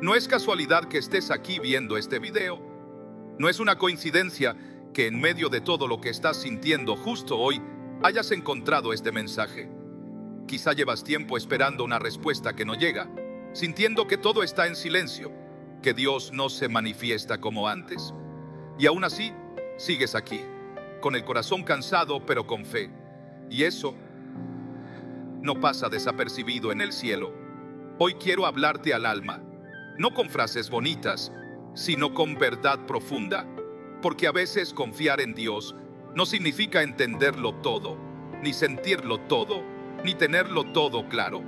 No es casualidad que estés aquí viendo este video. No es una coincidencia que en medio de todo lo que estás sintiendo justo hoy hayas encontrado este mensaje. Quizá llevas tiempo esperando una respuesta que no llega, sintiendo que todo está en silencio, que Dios no se manifiesta como antes. Y aún así, sigues aquí, con el corazón cansado pero con fe. Y eso no pasa desapercibido en el cielo. Hoy quiero hablarte al alma, no con frases bonitas, sino con verdad profunda, porque a veces confiar en Dios no significa entenderlo todo, ni sentirlo todo, ni tenerlo todo claro.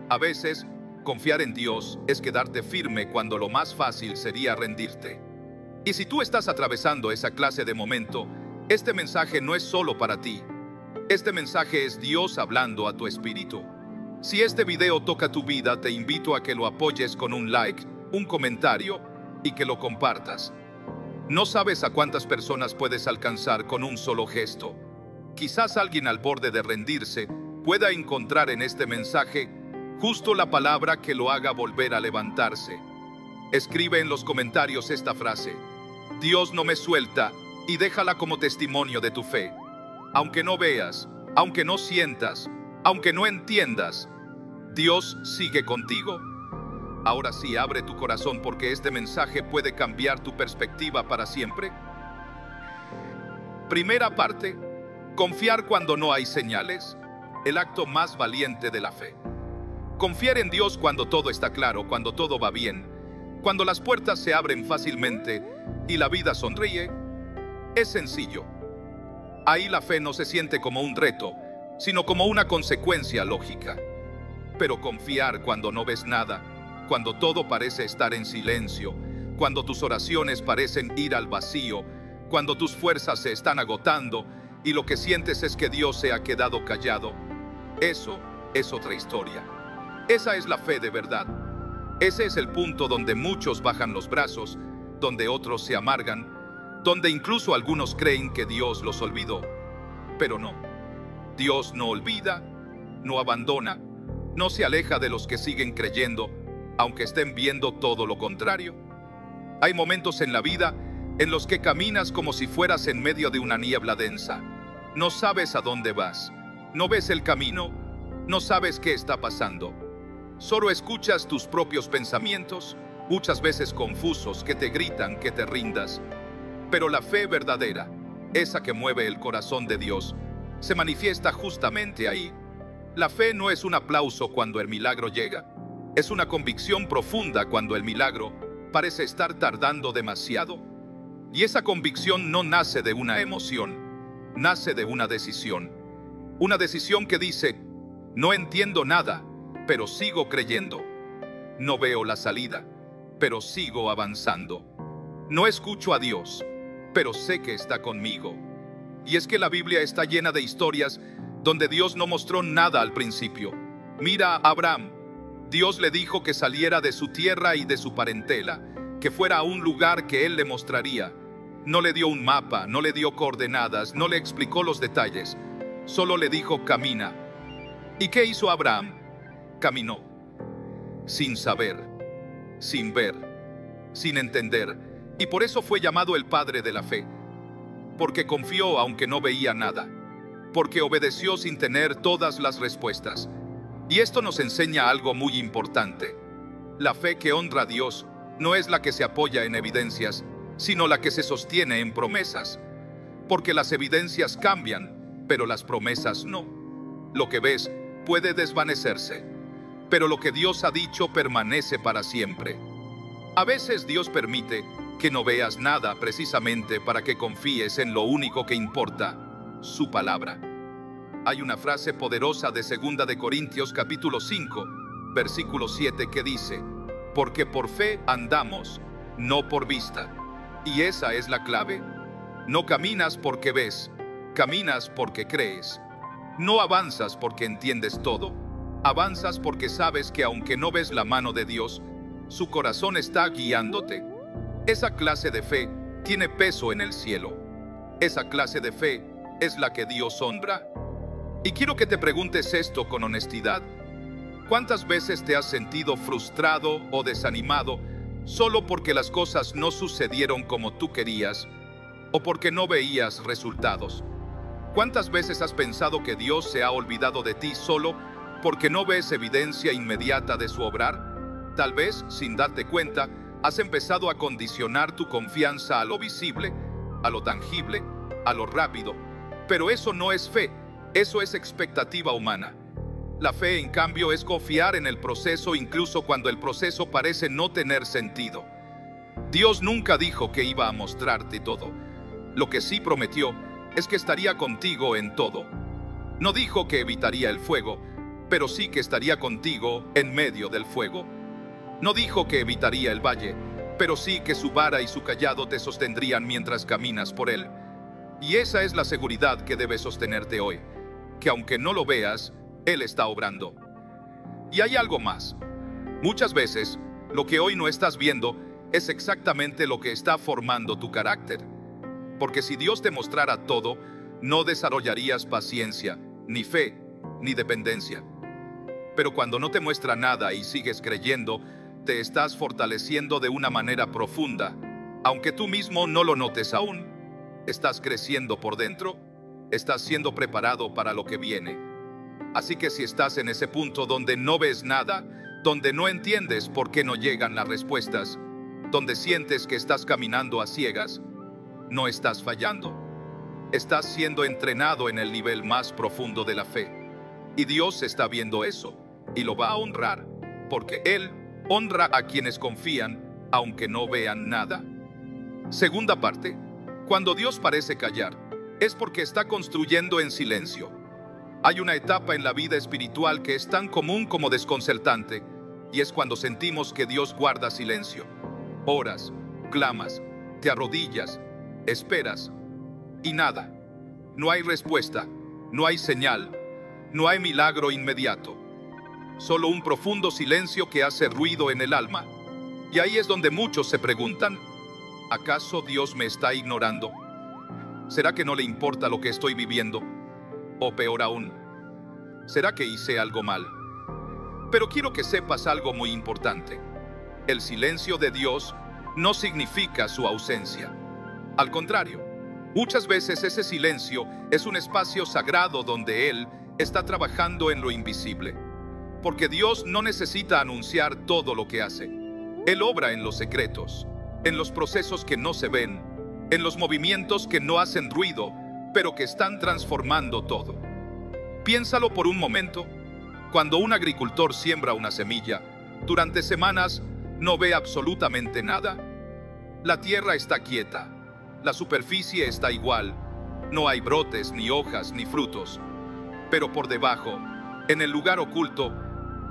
A veces, confiar en Dios es quedarte firme cuando lo más fácil sería rendirte. Y si tú estás atravesando esa clase de momento, este mensaje no es solo para ti. Este mensaje es Dios hablando a tu espíritu. Si este video toca tu vida, te invito a que lo apoyes con un like, un comentario y que lo compartas. No sabes a cuántas personas puedes alcanzar con un solo gesto. Quizás alguien al borde de rendirse pueda encontrar en este mensaje justo la palabra que lo haga volver a levantarse. Escribe en los comentarios esta frase: Dios no me suelta, y déjala como testimonio de tu fe. Aunque no veas, aunque no sientas, aunque no entiendas, Dios sigue contigo. Ahora sí, abre tu corazón porque este mensaje puede cambiar tu perspectiva para siempre. Primera parte: confiar cuando no hay señales, el acto más valiente de la fe. Confiar en Dios cuando todo está claro, cuando todo va bien, cuando las puertas se abren fácilmente y la vida sonríe, es sencillo. Ahí la fe no se siente como un reto, sino como una consecuencia lógica. Pero confiar cuando no ves nada, cuando todo parece estar en silencio, cuando tus oraciones parecen ir al vacío, cuando tus fuerzas se están agotando y lo que sientes es que Dios se ha quedado callado, eso es otra historia. Esa es la fe de verdad. Ese es el punto donde muchos bajan los brazos, donde otros se amargan, donde incluso algunos creen que Dios los olvidó. Pero no. Dios no olvida, no abandona, no se aleja de los que siguen creyendo, aunque estén viendo todo lo contrario. Hay momentos en la vida en los que caminas como si fueras en medio de una niebla densa. No sabes a dónde vas, no ves el camino, no sabes qué está pasando. Solo escuchas tus propios pensamientos, muchas veces confusos, que te gritan que te rindas. Pero la fe verdadera, esa que mueve el corazón de Dios, se manifiesta justamente ahí. La fe no es un aplauso cuando el milagro llega, es una convicción profunda cuando el milagro parece estar tardando demasiado. Y esa convicción no nace de una emoción, nace de una decisión. Una decisión que dice: no entiendo nada, pero sigo creyendo. No veo la salida, pero sigo avanzando. No escucho a Dios, pero sé que está conmigo. Y es que la Biblia está llena de historias donde Dios no mostró nada al principio. Mira a Abraham. Dios le dijo que saliera de su tierra y de su parentela, que fuera a un lugar que Él le mostraría. No le dio un mapa, no le dio coordenadas, no le explicó los detalles. Solo le dijo: camina. ¿Y qué hizo Abraham? Caminó. Sin saber, sin ver, sin entender. Y por eso fue llamado el padre de la fe. Porque confió aunque no veía nada. Porque obedeció sin tener todas las respuestas. Y esto nos enseña algo muy importante. La fe que honra a Dios no es la que se apoya en evidencias, sino la que se sostiene en promesas. Porque las evidencias cambian, pero las promesas no. Lo que ves puede desvanecerse, pero lo que Dios ha dicho permanece para siempre. A veces Dios permite que no veas nada precisamente para que confíes en lo único que importa, su palabra. Hay una frase poderosa de 2 de Corintios capítulo 5, versículo 7 que dice: porque por fe andamos, no por vista. Y esa es la clave. No caminas porque ves, caminas porque crees. No avanzas porque entiendes todo, avanzas porque sabes que aunque no ves la mano de Dios, su corazón está guiándote. Esa clase de fe tiene peso en el cielo. Esa clase de fe es la que Dios honra. Y quiero que te preguntes esto con honestidad. ¿Cuántas veces te has sentido frustrado o desanimado solo porque las cosas no sucedieron como tú querías o porque no veías resultados. ¿Cuántas veces has pensado que Dios se ha olvidado de ti solo porque no ves evidencia inmediata de su obrar? Tal vez, sin darte cuenta, has empezado a condicionar tu confianza a lo visible, a lo tangible, a lo rápido. Pero eso no es fe, eso es expectativa humana. La fe, en cambio, es confiar en el proceso incluso cuando el proceso parece no tener sentido. Dios nunca dijo que iba a mostrarte todo. Lo que sí prometió es que estaría contigo en todo. No dijo que evitaría el fuego, pero sí que estaría contigo en medio del fuego. No dijo que evitaría el valle, pero sí que su vara y su cayado te sostendrían mientras caminas por él. Y esa es la seguridad que debes sostenerte hoy, que aunque no lo veas, Él está obrando. Y hay algo más. Muchas veces, lo que hoy no estás viendo es exactamente lo que está formando tu carácter. Porque si Dios te mostrara todo, no desarrollarías paciencia, ni fe, ni dependencia. Pero cuando no te muestra nada y sigues creyendo, te estás fortaleciendo de una manera profunda. Aunque tú mismo no lo notes aún, estás creciendo por dentro, estás siendo preparado para lo que viene. Así que si estás en ese punto donde no ves nada, donde no entiendes por qué no llegan las respuestas, donde sientes que estás caminando a ciegas, no estás fallando. Estás siendo entrenado en el nivel más profundo de la fe. Y Dios está viendo eso y lo va a honrar, porque Él honra a quienes confían, aunque no vean nada. Segunda parte, cuando Dios parece callar, es porque está construyendo en silencio. Hay una etapa en la vida espiritual que es tan común como desconcertante, y es cuando sentimos que Dios guarda silencio. Oras, clamas, te arrodillas, esperas, y nada. No hay respuesta, no hay señal, no hay milagro inmediato. Solo un profundo silencio que hace ruido en el alma. Y ahí es donde muchos se preguntan, ¿acaso Dios me está ignorando? ¿Será que no le importa lo que estoy viviendo? O peor aún, ¿será que hice algo mal? Pero quiero que sepas algo muy importante. El silencio de Dios no significa su ausencia. Al contrario, muchas veces ese silencio es un espacio sagrado donde Él está trabajando en lo invisible. Porque Dios no necesita anunciar todo lo que hace. Él obra en los secretos, en los procesos que no se ven, en los movimientos que no hacen ruido, pero que están transformando todo. Piénsalo por un momento. Cuando un agricultor siembra una semilla, durante semanas no ve absolutamente nada. La tierra está quieta, la superficie está igual, no hay brotes, ni hojas, ni frutos. Pero por debajo, en el lugar oculto,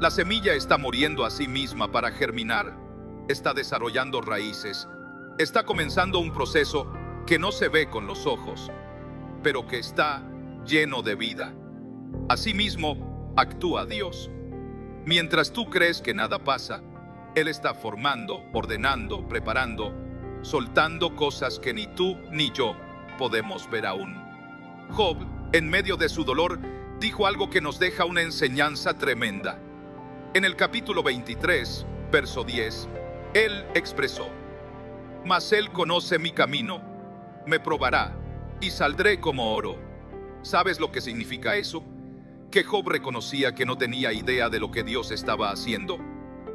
la semilla está muriendo a sí misma para germinar, está desarrollando raíces, está comenzando un proceso que no se ve con los ojos, pero que está lleno de vida. Asimismo, actúa Dios. Mientras tú crees que nada pasa, Él está formando, ordenando, preparando, soltando cosas que ni tú ni yo podemos ver aún. Job, en medio de su dolor, dijo algo que nos deja una enseñanza tremenda. En el capítulo 23, verso 10, él expresó: «Mas Él conoce mi camino, me probará, y saldré como oro». ¿Sabes lo que significa eso? Que Job reconocía que no tenía idea de lo que Dios estaba haciendo,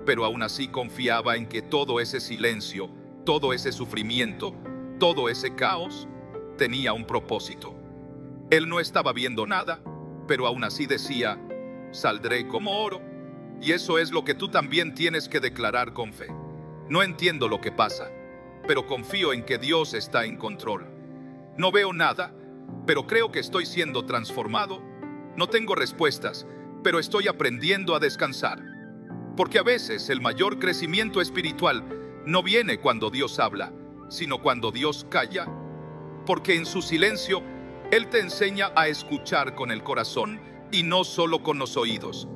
pero aún así confiaba en que todo ese silencio, todo ese sufrimiento, todo ese caos, tenía un propósito. Él no estaba viendo nada, pero aún así decía: «Saldré como oro». Y eso es lo que tú también tienes que declarar con fe. No entiendo lo que pasa, pero confío en que Dios está en control. No veo nada, pero creo que estoy siendo transformado. No tengo respuestas, pero estoy aprendiendo a descansar. Porque a veces el mayor crecimiento espiritual no viene cuando Dios habla, sino cuando Dios calla. Porque en su silencio, Él te enseña a escuchar con el corazón y no solo con los oídos.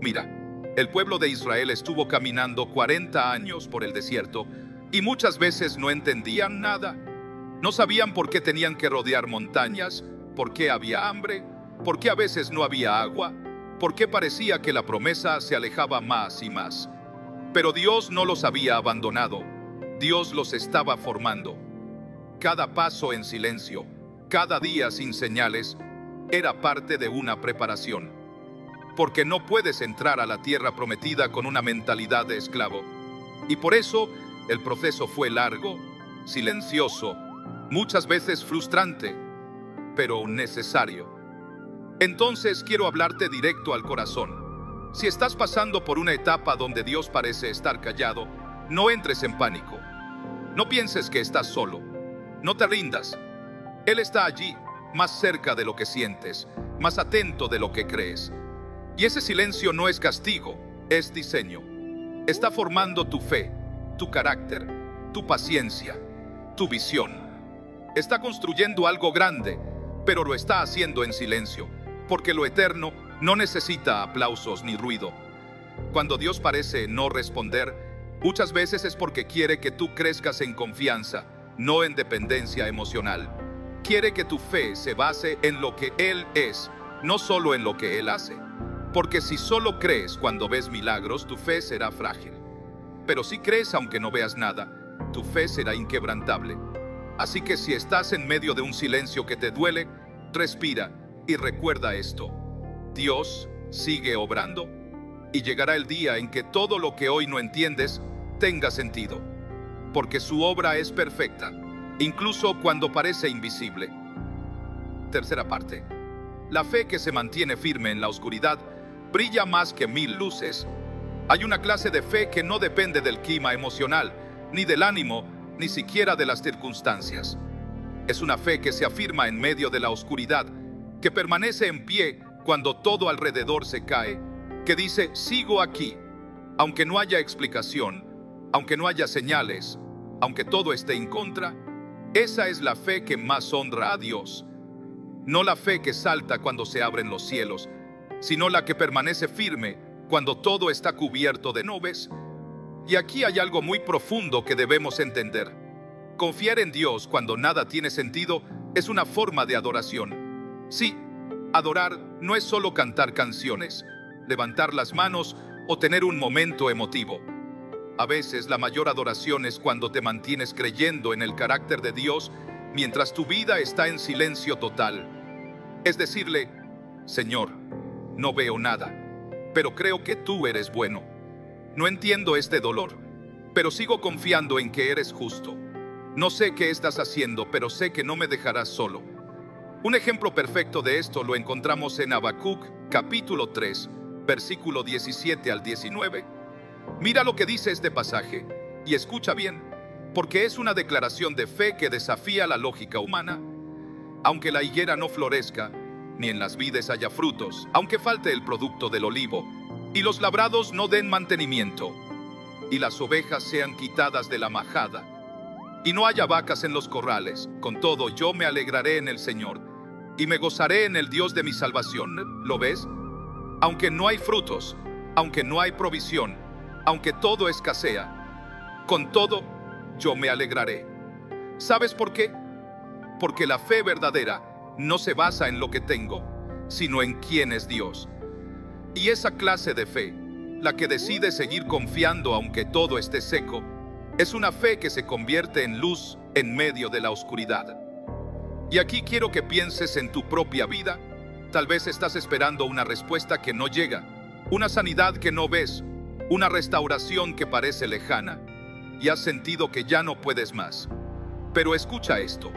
Mira, el pueblo de Israel estuvo caminando 40 años por el desierto y muchas veces no entendían nada. No sabían por qué tenían que rodear montañas, por qué había hambre, por qué a veces no había agua, por qué parecía que la promesa se alejaba más y más. Pero Dios no los había abandonado. Dios los estaba formando. Cada paso en silencio, cada día sin señales, era parte de una preparación. Porque no puedes entrar a la tierra prometida con una mentalidad de esclavo. Y por eso el proceso fue largo, silencioso, muchas veces frustrante, pero necesario. Entonces quiero hablarte directo al corazón. Si estás pasando por una etapa donde Dios parece estar callado, no entres en pánico. No pienses que estás solo. No te rindas. Él está allí, más cerca de lo que sientes, más atento de lo que crees. Y ese silencio no es castigo, es diseño. Está formando tu fe, tu carácter, tu paciencia, tu visión. Está construyendo algo grande, pero lo está haciendo en silencio, porque lo eterno no necesita aplausos ni ruido. Cuando Dios parece no responder, muchas veces es porque quiere que tú crezcas en confianza, no en dependencia emocional. Quiere que tu fe se base en lo que Él es, no solo en lo que Él hace. Porque si solo crees cuando ves milagros, tu fe será frágil. Pero si crees aunque no veas nada, tu fe será inquebrantable. Así que si estás en medio de un silencio que te duele, respira y recuerda esto: Dios sigue obrando, y llegará el día en que todo lo que hoy no entiendes tenga sentido. Porque su obra es perfecta, incluso cuando parece invisible. Tercera parte. La fe que se mantiene firme en la oscuridad brilla más que 1000 luces. Hay una clase de fe que no depende del clima emocional, ni del ánimo, ni siquiera de las circunstancias. Es una fe que se afirma en medio de la oscuridad, que permanece en pie cuando todo alrededor se cae, que dice: sigo aquí, aunque no haya explicación, aunque no haya señales, aunque todo esté en contra. Esa es la fe que más honra a Dios. No la fe que salta cuando se abren los cielos, sino la que permanece firme cuando todo está cubierto de nubes. Y aquí hay algo muy profundo que debemos entender. Confiar en Dios cuando nada tiene sentido es una forma de adoración. Sí, adorar no es solo cantar canciones, levantar las manos o tener un momento emotivo. A veces la mayor adoración es cuando te mantienes creyendo en el carácter de Dios mientras tu vida está en silencio total. Es decirle: Señor, no veo nada, pero creo que tú eres bueno. No entiendo este dolor, pero sigo confiando en que eres justo. No sé qué estás haciendo, pero sé que no me dejarás solo. Un ejemplo perfecto de esto lo encontramos en Habacuc, capítulo 3, versículo 17 al 19. Mira lo que dice este pasaje, y escucha bien, porque es una declaración de fe que desafía la lógica humana. Aunque la higuera no florezca, ni en las vides haya frutos, aunque falte el producto del olivo, y los labrados no den mantenimiento, y las ovejas sean quitadas de la majada, y no haya vacas en los corrales, con todo yo me alegraré en el Señor, y me gozaré en el Dios de mi salvación. ¿Lo ves? Aunque no hay frutos, aunque no hay provisión, aunque todo escasea, con todo yo me alegraré. ¿Sabes por qué? Porque la fe verdadera no se basa en lo que tengo, sino en quién es Dios. Y esa clase de fe, la que decide seguir confiando aunque todo esté seco, es una fe que se convierte en luz en medio de la oscuridad. Y aquí quiero que pienses en tu propia vida. Tal vez estás esperando una respuesta que no llega, una sanidad que no ves, una restauración que parece lejana, y has sentido que ya no puedes más. Pero escucha esto: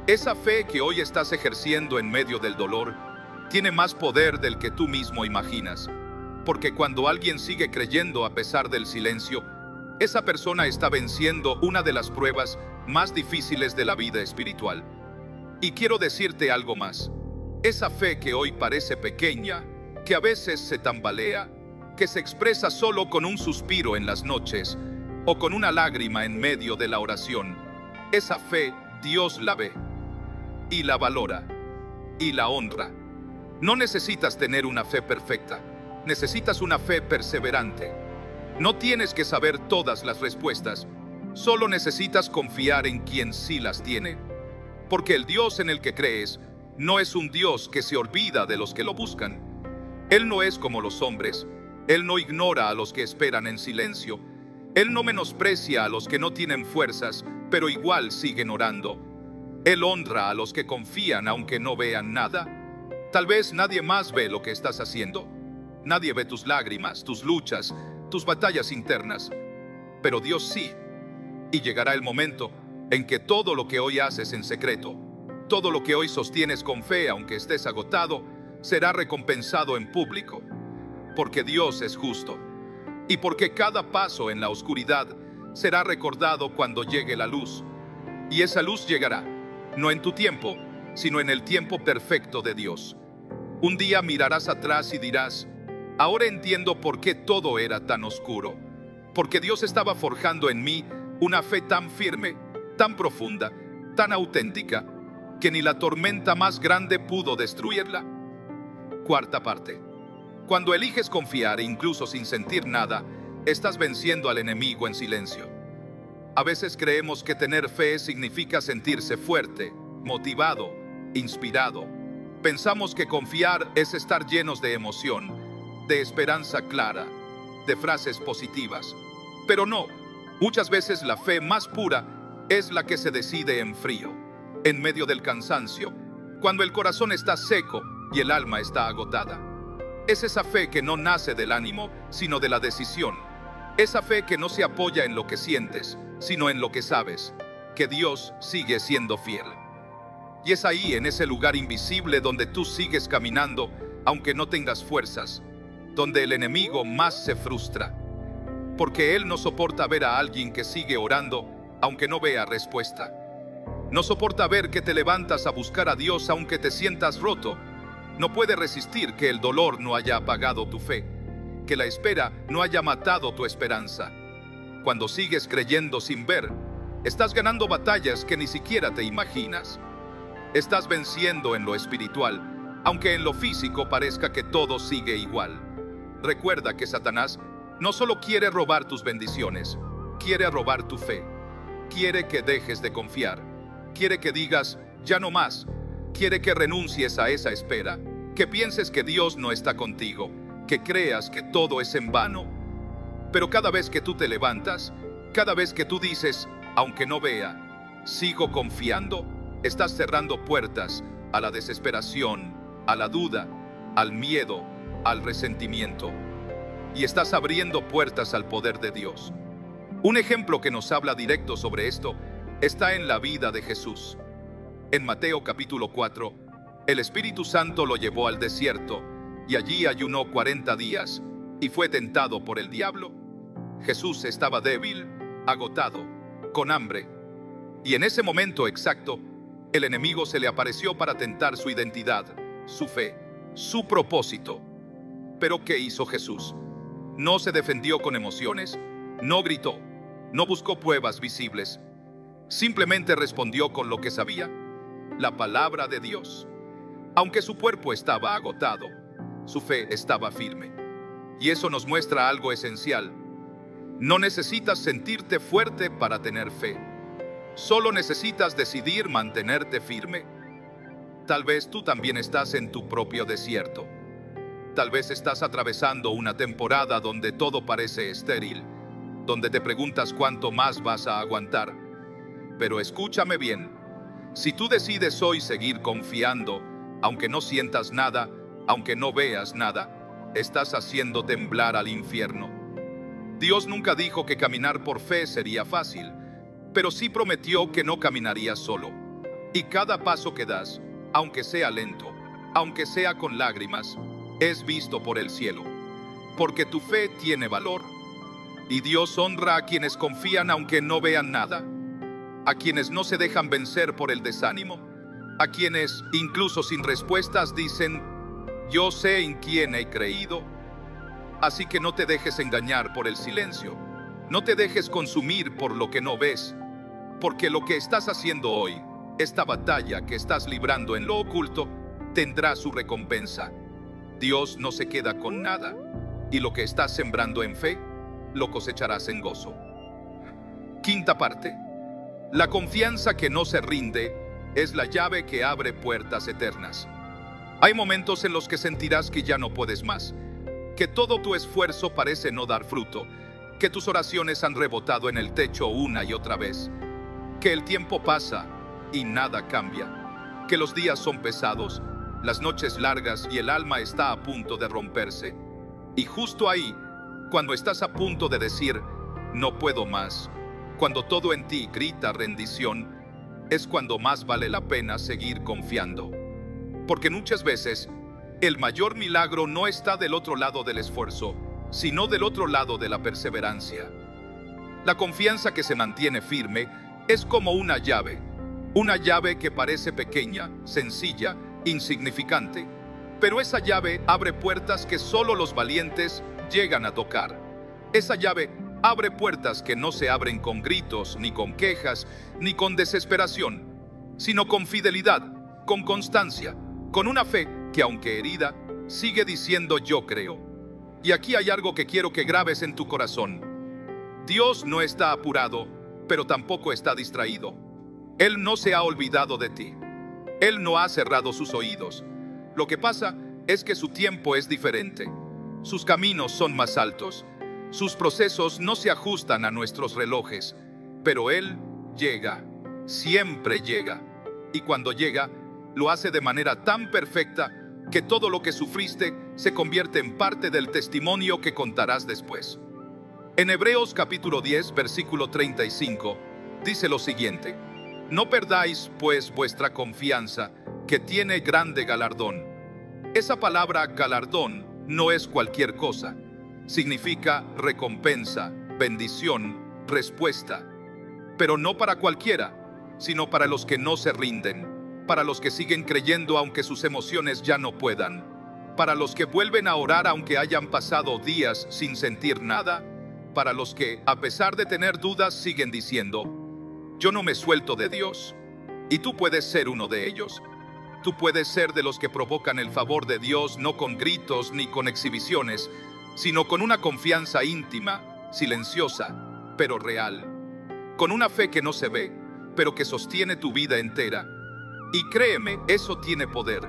esa fe que hoy estás ejerciendo en medio del dolor tiene más poder del que tú mismo imaginas. Porque cuando alguien sigue creyendo a pesar del silencio, esa persona está venciendo una de las pruebas más difíciles de la vida espiritual. Y quiero decirte algo más. Esa fe que hoy parece pequeña, que a veces se tambalea, que se expresa solo con un suspiro en las noches o con una lágrima en medio de la oración, esa fe Dios la ve y la valora y la honra. No necesitas tener una fe perfecta, necesitas una fe perseverante. No tienes que saber todas las respuestas, solo necesitas confiar en quien sí las tiene. Porque el Dios en el que crees no es un Dios que se olvida de los que lo buscan. Él no es como los hombres, Él no ignora a los que esperan en silencio. Él no menosprecia a los que no tienen fuerzas, pero igual siguen orando. Él honra a los que confían aunque no vean nada. Tal vez nadie más ve lo que estás haciendo. Nadie ve tus lágrimas, tus luchas, tus batallas internas. Pero Dios sí. Y llegará el momento en que todo lo que hoy haces en secreto, todo lo que hoy sostienes con fe aunque estés agotado, será recompensado en público. Porque Dios es justo. Y porque cada paso en la oscuridad será recordado cuando llegue la luz. Y esa luz llegará, no en tu tiempo, sino en el tiempo perfecto de Dios. Un día mirarás atrás y dirás: ahora entiendo por qué todo era tan oscuro. Porque Dios estaba forjando en mí una fe tan firme, tan profunda, tan auténtica, que ni la tormenta más grande pudo destruirla. Cuarta parte. Cuando eliges confiar, incluso sin sentir nada, estás venciendo al enemigo en silencio. A veces creemos que tener fe significa sentirse fuerte, motivado, inspirado. Pensamos que confiar es estar llenos de emoción, de esperanza clara, de frases positivas. Pero no, muchas veces la fe más pura es la que se decide en frío, en medio del cansancio, cuando el corazón está seco y el alma está agotada. Es esa fe que no nace del ánimo, sino de la decisión. Esa fe que no se apoya en lo que sientes, sino en lo que sabes, que Dios sigue siendo fiel. Y es ahí, en ese lugar invisible donde tú sigues caminando, aunque no tengas fuerzas, donde el enemigo más se frustra. Porque él no soporta ver a alguien que sigue orando, aunque no vea respuesta. No soporta ver que te levantas a buscar a Dios aunque te sientas roto. No puede resistir que el dolor no haya apagado tu fe, que la espera no haya matado tu esperanza. Cuando sigues creyendo sin ver, estás ganando batallas que ni siquiera te imaginas. Estás venciendo en lo espiritual, aunque en lo físico parezca que todo sigue igual. Recuerda que Satanás no solo quiere robar tus bendiciones, quiere robar tu fe. Quiere que dejes de confiar. Quiere que digas: ya no más. Quiere que renuncies a esa espera, que pienses que Dios no está contigo, que creas que todo es en vano. Pero cada vez que tú te levantas, cada vez que tú dices: aunque no vea, sigo confiando, estás cerrando puertas a la desesperación, a la duda, al miedo, al resentimiento. Y estás abriendo puertas al poder de Dios. Un ejemplo que nos habla directo sobre esto está en la vida de Jesús. En Mateo capítulo 4, el Espíritu Santo lo llevó al desierto y allí ayunó 40 días y fue tentado por el diablo. Jesús estaba débil, agotado, con hambre. Y en ese momento exacto, el enemigo se le apareció para tentar su identidad, su fe, su propósito. Pero ¿qué hizo Jesús? No se defendió con emociones, no gritó, no buscó pruebas visibles. Simplemente respondió con lo que sabía, la palabra de Dios. Aunque su cuerpo estaba agotado, su fe estaba firme. Y eso nos muestra algo esencial. No necesitas sentirte fuerte para tener fe. Solo necesitas decidir mantenerte firme. Tal vez tú también estás en tu propio desierto. Tal vez estás atravesando una temporada donde todo parece estéril, donde te preguntas cuánto más vas a aguantar. Pero escúchame bien, si tú decides hoy seguir confiando, aunque no sientas nada, aunque no veas nada, estás haciendo temblar al infierno. Dios nunca dijo que caminar por fe sería fácil, pero sí prometió que no caminarías solo. Y cada paso que das, aunque sea lento, aunque sea con lágrimas, es visto por el cielo. Porque tu fe tiene valor. Y Dios honra a quienes confían aunque no vean nada, a quienes no se dejan vencer por el desánimo, a quienes, incluso sin respuestas, dicen: yo sé en quién he creído. Así que no te dejes engañar por el silencio, no te dejes consumir por lo que no ves, porque lo que estás haciendo hoy, esta batalla que estás librando en lo oculto, tendrá su recompensa. Dios no se queda con nada, y lo que estás sembrando en fe, lo cosecharás en gozo. Quinta parte. La confianza que no se rinde es la llave que abre puertas eternas. Hay momentos en los que sentirás que ya no puedes más, que todo tu esfuerzo parece no dar fruto, que tus oraciones han rebotado en el techo una y otra vez, que el tiempo pasa y nada cambia, que los días son pesados, las noches largas y el alma está a punto de romperse. Y justo ahí, cuando estás a punto de decir, no puedo más, cuando todo en ti grita rendición, es cuando más vale la pena seguir confiando. Porque muchas veces, el mayor milagro no está del otro lado del esfuerzo, sino del otro lado de la perseverancia. La confianza que se mantiene firme es como una llave que parece pequeña, sencilla, insignificante, pero esa llave abre puertas que solo los valientes llegan a tocar. Esa llave abre puertas que no se abren con gritos, ni con quejas, ni con desesperación, sino con fidelidad, con constancia, con una fe que, aunque herida, sigue diciendo yo creo. Y aquí hay algo que quiero que grabes en tu corazón. Dios no está apurado, pero tampoco está distraído. Él no se ha olvidado de ti. Él no ha cerrado sus oídos. Lo que pasa es que su tiempo es diferente. Sus caminos son más altos. Sus procesos no se ajustan a nuestros relojes. Pero Él llega, siempre llega. Y cuando llega, lo hace de manera tan perfecta que todo lo que sufriste se convierte en parte del testimonio que contarás después. En Hebreos capítulo 10, versículo 35, dice lo siguiente: no perdáis, pues, vuestra confianza, que tiene grande galardón. Esa palabra galardón no es cualquier cosa. Significa recompensa, bendición, respuesta. Pero no para cualquiera, sino para los que no se rinden, para los que siguen creyendo aunque sus emociones ya no puedan, para los que vuelven a orar aunque hayan pasado días sin sentir nada, para los que, a pesar de tener dudas, siguen diciendo, yo no me suelto de Dios. Y tú puedes ser uno de ellos. Tú puedes ser de los que provocan el favor de Dios no con gritos ni con exhibiciones, sino con una confianza íntima, silenciosa, pero real. Con una fe que no se ve, pero que sostiene tu vida entera. Y créeme, eso tiene poder.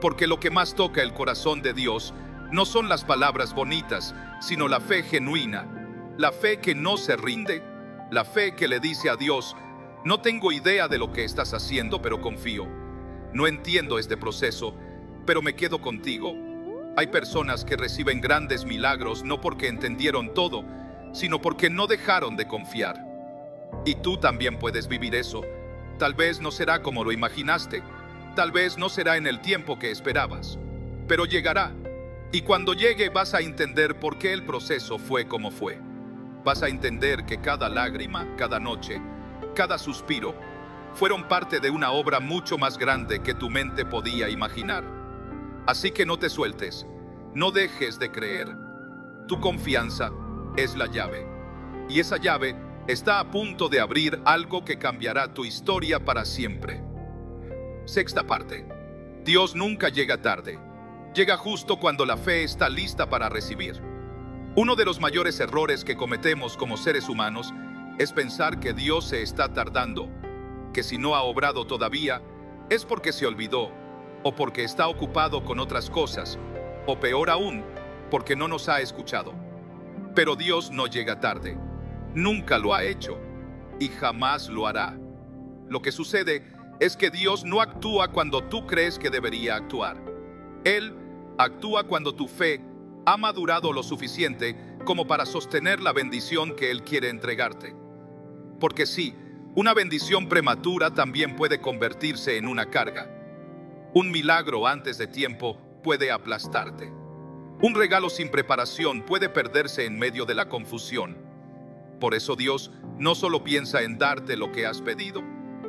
Porque lo que más toca el corazón de Dios no son las palabras bonitas, sino la fe genuina. La fe que no se rinde, la fe que le dice a Dios, no tengo idea de lo que estás haciendo, pero confío. No entiendo este proceso, pero me quedo contigo. Hay personas que reciben grandes milagros no porque entendieron todo, sino porque no dejaron de confiar. Y tú también puedes vivir eso. Tal vez no será como lo imaginaste, tal vez no será en el tiempo que esperabas, pero llegará. Y cuando llegue vas a entender por qué el proceso fue como fue. Vas a entender que cada lágrima, cada noche, cada suspiro, fueron parte de una obra mucho más grande que tu mente podía imaginar. Así que no te sueltes, no dejes de creer. Tu confianza es la llave, y esa llave está a punto de abrir algo que cambiará tu historia para siempre. Sexta parte. Dios nunca llega tarde. Llega justo cuando la fe está lista para recibir. Uno de los mayores errores que cometemos como seres humanos es pensar que Dios se está tardando, que si no ha obrado todavía es porque se olvidó, o porque está ocupado con otras cosas, o peor aún, porque no nos ha escuchado. Pero Dios no llega tarde, nunca lo ha hecho, y jamás lo hará. Lo que sucede es que Dios no actúa cuando tú crees que debería actuar. Él actúa cuando tu fe ha madurado lo suficiente como para sostener la bendición que Él quiere entregarte. Porque sí, una bendición prematura también puede convertirse en una carga. Un milagro antes de tiempo puede aplastarte. Un regalo sin preparación puede perderse en medio de la confusión. Por eso Dios no solo piensa en darte lo que has pedido,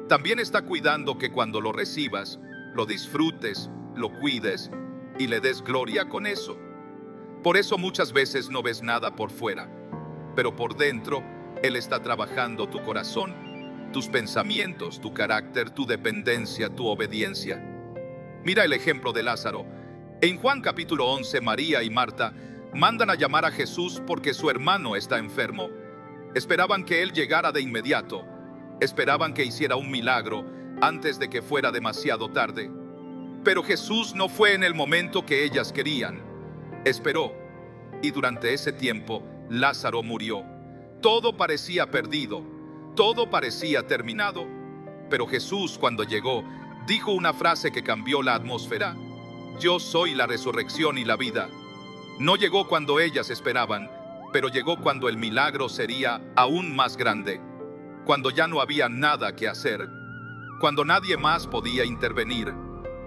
también está cuidando que cuando lo recibas, lo disfrutes, lo cuides y le des gloria con eso. Por eso muchas veces no ves nada por fuera, pero por dentro Él está trabajando tu corazón, tus pensamientos, tu carácter, tu dependencia, tu obediencia. Mira el ejemplo de Lázaro. En Juan capítulo 11, María y Marta mandan a llamar a Jesús porque su hermano está enfermo. Esperaban que Él llegara de inmediato. Esperaban que hiciera un milagro antes de que fuera demasiado tarde. Pero Jesús no fue en el momento que ellas querían. Esperó, y durante ese tiempo Lázaro murió. Todo parecía perdido, todo parecía terminado. Pero Jesús, cuando llegó, dijo una frase que cambió la atmósfera: yo soy la resurrección y la vida. No llegó cuando ellas esperaban, pero llegó cuando el milagro sería aún más grande, cuando ya no había nada que hacer, cuando nadie más podía intervenir.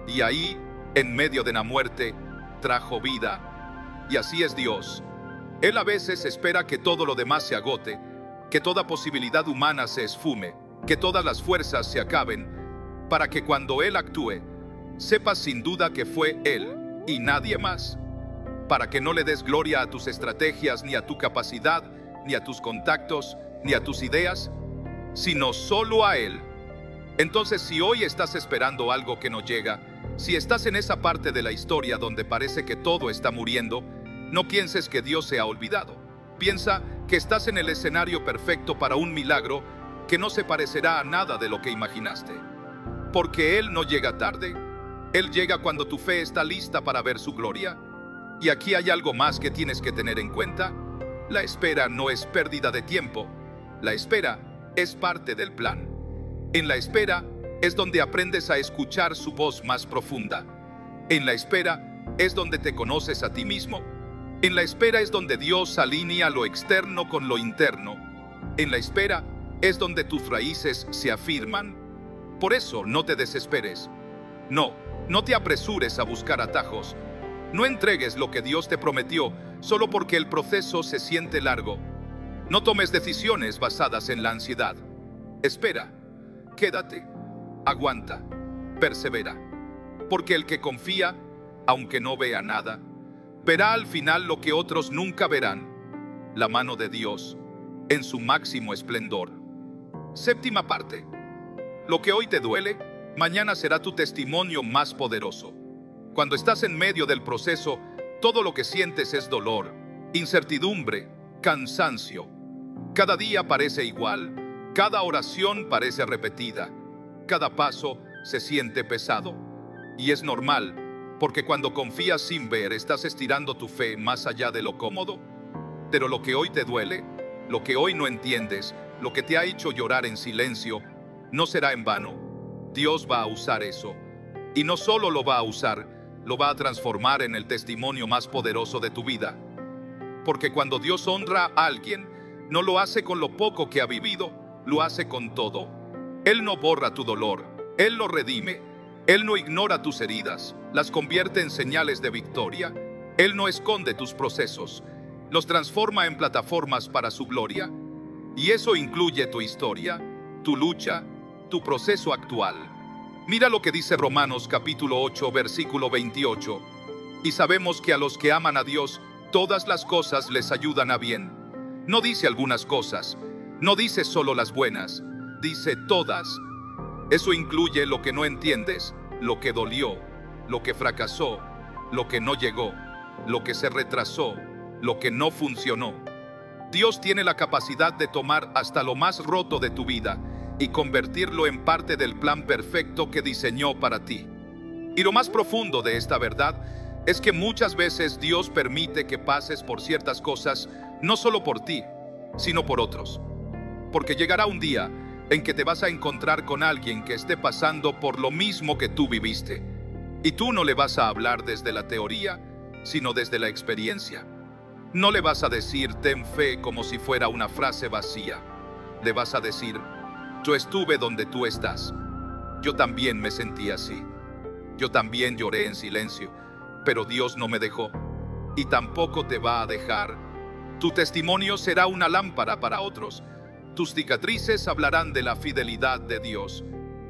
Y ahí, en medio de la muerte, trajo vida. Y así es Dios. Él a veces espera que todo lo demás se agote, que toda posibilidad humana se esfume, que todas las fuerzas se acaben, para que cuando Él actúe, sepas sin duda que fue Él y nadie más, para que no le des gloria a tus estrategias, ni a tu capacidad, ni a tus contactos, ni a tus ideas, sino solo a Él. Entonces, si hoy estás esperando algo que no llega, si estás en esa parte de la historia donde parece que todo está muriendo, no pienses que Dios se ha olvidado. Piensa que estás en el escenario perfecto para un milagro que no se parecerá a nada de lo que imaginaste. Porque Él no llega tarde, Él llega cuando tu fe está lista para ver su gloria. Y aquí hay algo más que tienes que tener en cuenta. La espera no es pérdida de tiempo, la espera es parte del plan. En la espera es donde aprendes a escuchar su voz más profunda. En la espera es donde te conoces a ti mismo. En la espera es donde Dios alinea lo externo con lo interno. En la espera es donde tus raíces se afirman. Por eso no te desesperes. No te apresures a buscar atajos. No entregues lo que Dios te prometió solo porque el proceso se siente largo. No tomes decisiones basadas en la ansiedad. Espera, quédate, aguanta, persevera. Porque el que confía, aunque no vea nada, verá al final lo que otros nunca verán: la mano de Dios en su máximo esplendor. Séptima parte. Lo que hoy te duele, mañana será tu testimonio más poderoso. Cuando estás en medio del proceso, todo lo que sientes es dolor, incertidumbre, cansancio. Cada día parece igual, cada oración parece repetida, cada paso se siente pesado. Y es normal, porque cuando confías sin ver, estás estirando tu fe más allá de lo cómodo. Pero lo que hoy te duele, lo que hoy no entiendes, lo que te ha hecho llorar en silencio, no será en vano. Dios va a usar eso. Y no solo lo va a usar, lo va a transformar en el testimonio más poderoso de tu vida. Porque cuando Dios honra a alguien, no lo hace con lo poco que ha vivido, lo hace con todo. Él no borra tu dolor, Él lo redime. Él no ignora tus heridas, las convierte en señales de victoria. Él no esconde tus procesos, los transforma en plataformas para su gloria. Y eso incluye tu historia, tu lucha, tu proceso actual. Mira lo que dice Romanos capítulo 8, versículo 28. Y sabemos que a los que aman a Dios, todas las cosas les ayudan a bien. No dice algunas cosas, no dice solo las buenas, dice todas. Eso incluye lo que no entiendes, lo que dolió, lo que fracasó, lo que no llegó, lo que se retrasó, lo que no funcionó. Dios tiene la capacidad de tomar hasta lo más roto de tu vida y convertirlo en parte del plan perfecto que diseñó para ti. Y lo más profundo de esta verdad es que muchas veces Dios permite que pases por ciertas cosas, no solo por ti, sino por otros. Porque llegará un día en que te vas a encontrar con alguien que esté pasando por lo mismo que tú viviste. Y tú no le vas a hablar desde la teoría, sino desde la experiencia. No le vas a decir ten fe como si fuera una frase vacía. Le vas a decir, yo estuve donde tú estás. Yo también me sentí así. Yo también lloré en silencio, pero Dios no me dejó. Y tampoco te va a dejar. Tu testimonio será una lámpara para otros. Tus cicatrices hablarán de la fidelidad de Dios.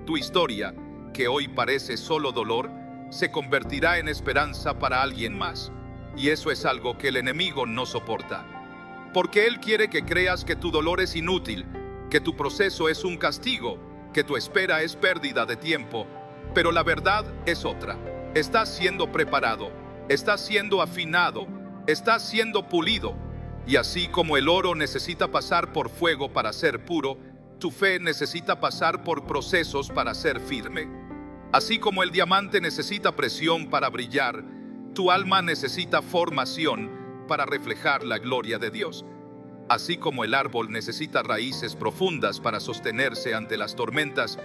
Tu historia, que hoy parece solo dolor, se convertirá en esperanza para alguien más. Y eso es algo que el enemigo no soporta. Porque él quiere que creas que tu dolor es inútil, que tu proceso es un castigo, que tu espera es pérdida de tiempo. Pero la verdad es otra. Estás siendo preparado, estás siendo afinado, estás siendo pulido. Y así como el oro necesita pasar por fuego para ser puro, tu fe necesita pasar por procesos para ser firme. Así como el diamante necesita presión para brillar, tu alma necesita formación para reflejar la gloria de Dios. Así como el árbol necesita raíces profundas para sostenerse ante las tormentas,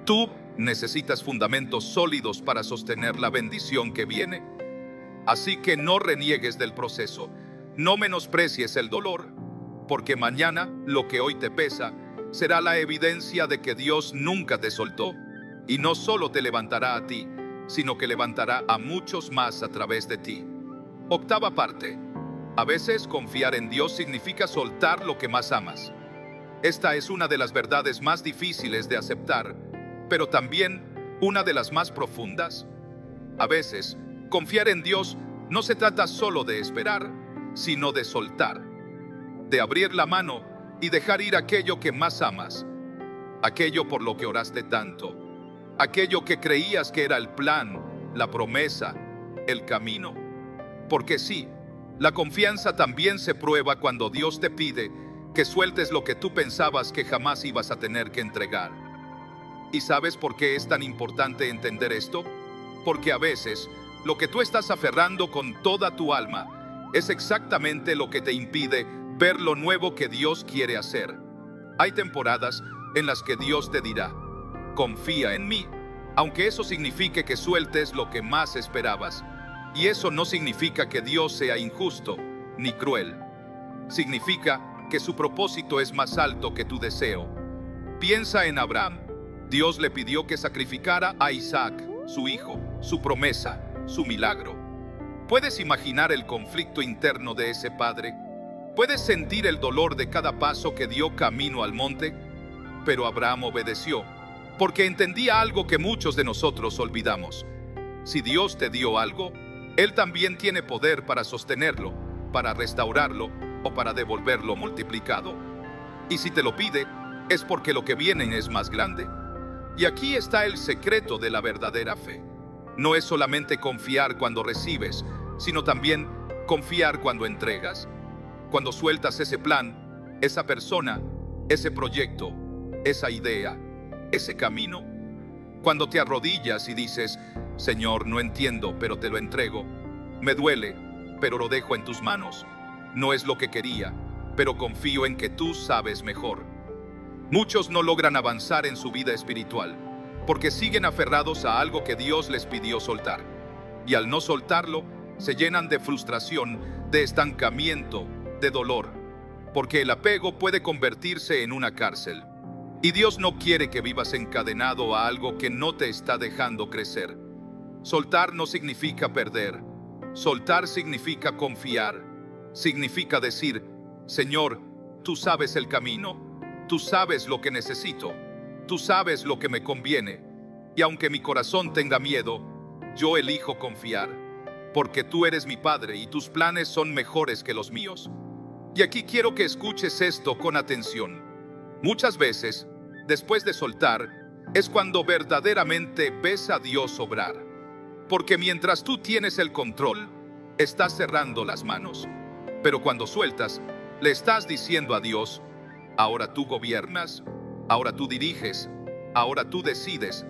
tú necesitas fundamentos sólidos para sostener la bendición que viene. Así que no reniegues del proceso, no menosprecies el dolor, porque mañana lo que hoy te pesa será la evidencia de que Dios nunca te soltó, y no solo te levantará a ti, sino que levantará a muchos más a través de ti. Octava parte. A veces confiar en Dios significa soltar lo que más amas. Esta es una de las verdades más difíciles de aceptar, pero también una de las más profundas. A veces, confiar en Dios no se trata solo de esperar, sino de soltar, de abrir la mano y dejar ir aquello que más amas, aquello por lo que oraste tanto, aquello que creías que era el plan, la promesa, el camino. Porque sí, la confianza también se prueba cuando Dios te pide que sueltes lo que tú pensabas que jamás ibas a tener que entregar. ¿Y sabes por qué es tan importante entender esto? Porque a veces, lo que tú estás aferrando con toda tu alma es exactamente lo que te impide ver lo nuevo que Dios quiere hacer. Hay temporadas en las que Dios te dirá: confía en mí, aunque eso signifique que sueltes lo que más esperabas. Y eso no significa que Dios sea injusto ni cruel. Significa que su propósito es más alto que tu deseo. Piensa en Abraham. Dios le pidió que sacrificara a Isaac, su hijo, su promesa, su milagro. ¿Puedes imaginar el conflicto interno de ese padre? ¿Puedes sentir el dolor de cada paso que dio camino al monte? Pero Abraham obedeció, porque entendía algo que muchos de nosotros olvidamos. Si Dios te dio algo, Él también tiene poder para sostenerlo, para restaurarlo o para devolverlo multiplicado. Y si te lo pide, es porque lo que viene es más grande. Y aquí está el secreto de la verdadera fe. No es solamente confiar cuando recibes, sino también confiar cuando entregas. Cuando sueltas ese plan, esa persona, ese proyecto, esa idea, ese camino. Cuando te arrodillas y dices: Señor, no entiendo, pero te lo entrego. Me duele, pero lo dejo en tus manos. No es lo que quería, pero confío en que tú sabes mejor. Muchos no logran avanzar en su vida espiritual, porque siguen aferrados a algo que Dios les pidió soltar. Y al no soltarlo, se llenan de frustración, de estancamiento, de dolor, porque el apego puede convertirse en una cárcel. Y Dios no quiere que vivas encadenado a algo que no te está dejando crecer. Soltar no significa perder. Soltar significa confiar. Significa decir: Señor, tú sabes el camino, tú sabes lo que necesito, tú sabes lo que me conviene. Y aunque mi corazón tenga miedo, yo elijo confiar, porque tú eres mi Padre y tus planes son mejores que los míos. Y aquí quiero que escuches esto con atención. Muchas veces, después de soltar, es cuando verdaderamente ves a Dios obrar. Porque mientras tú tienes el control, estás cerrando las manos. Pero cuando sueltas, le estás diciendo a Dios: ahora tú gobiernas, ahora tú diriges, ahora tú decides.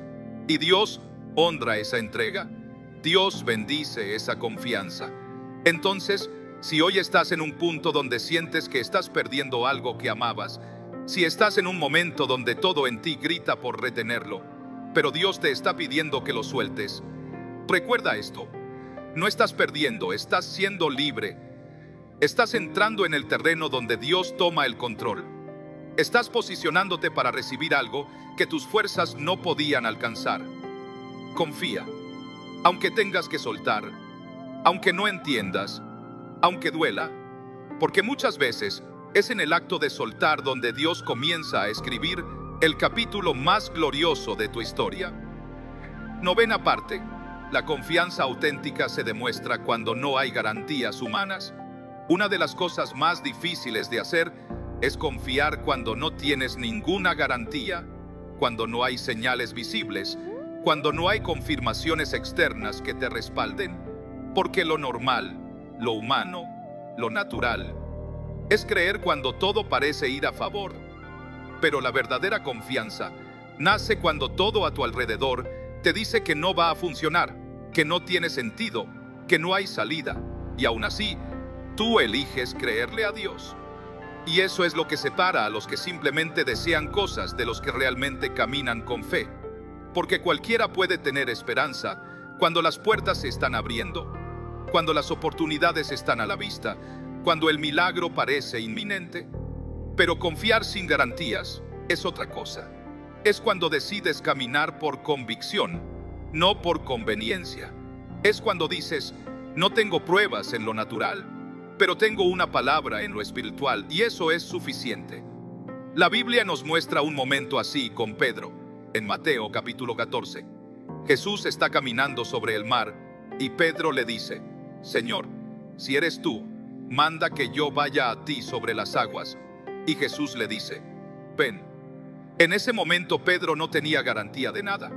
Y Dios honra esa entrega. Dios bendice esa confianza. Entonces, si hoy estás en un punto donde sientes que estás perdiendo algo que amabas, si estás en un momento donde todo en ti grita por retenerlo, pero Dios te está pidiendo que lo sueltes, recuerda esto: no estás perdiendo, estás siendo libre. Estás entrando en el terreno donde Dios toma el control. Estás posicionándote para recibir algo que tus fuerzas no podían alcanzar. Confía, aunque tengas que soltar, aunque no entiendas, aunque duela, porque muchas veces es en el acto de soltar donde Dios comienza a escribir el capítulo más glorioso de tu historia. Novena parte. La confianza auténtica se demuestra cuando no hay garantías humanas. Una de las cosas más difíciles de hacer es confiar cuando no tienes ninguna garantía, cuando no hay señales visibles, cuando no hay confirmaciones externas que te respalden, porque lo normal, lo humano, lo natural, es creer cuando todo parece ir a favor. Pero la verdadera confianza nace cuando todo a tu alrededor te dice que no va a funcionar, que no tiene sentido, que no hay salida, y aún así, tú eliges creerle a Dios. Y eso es lo que separa a los que simplemente desean cosas de los que realmente caminan con fe. Porque cualquiera puede tener esperanza cuando las puertas se están abriendo, cuando las oportunidades están a la vista, cuando el milagro parece inminente. Pero confiar sin garantías es otra cosa. Es cuando decides caminar por convicción, no por conveniencia. Es cuando dices, no tengo pruebas en lo natural, pero tengo una palabra en lo espiritual y eso es suficiente. La Biblia nos muestra un momento así con Pedro, en Mateo capítulo 14. Jesús está caminando sobre el mar y Pedro le dice, Señor, si eres tú, manda que yo vaya a ti sobre las aguas. Y Jesús le dice, ven. En ese momento Pedro no tenía garantía de nada.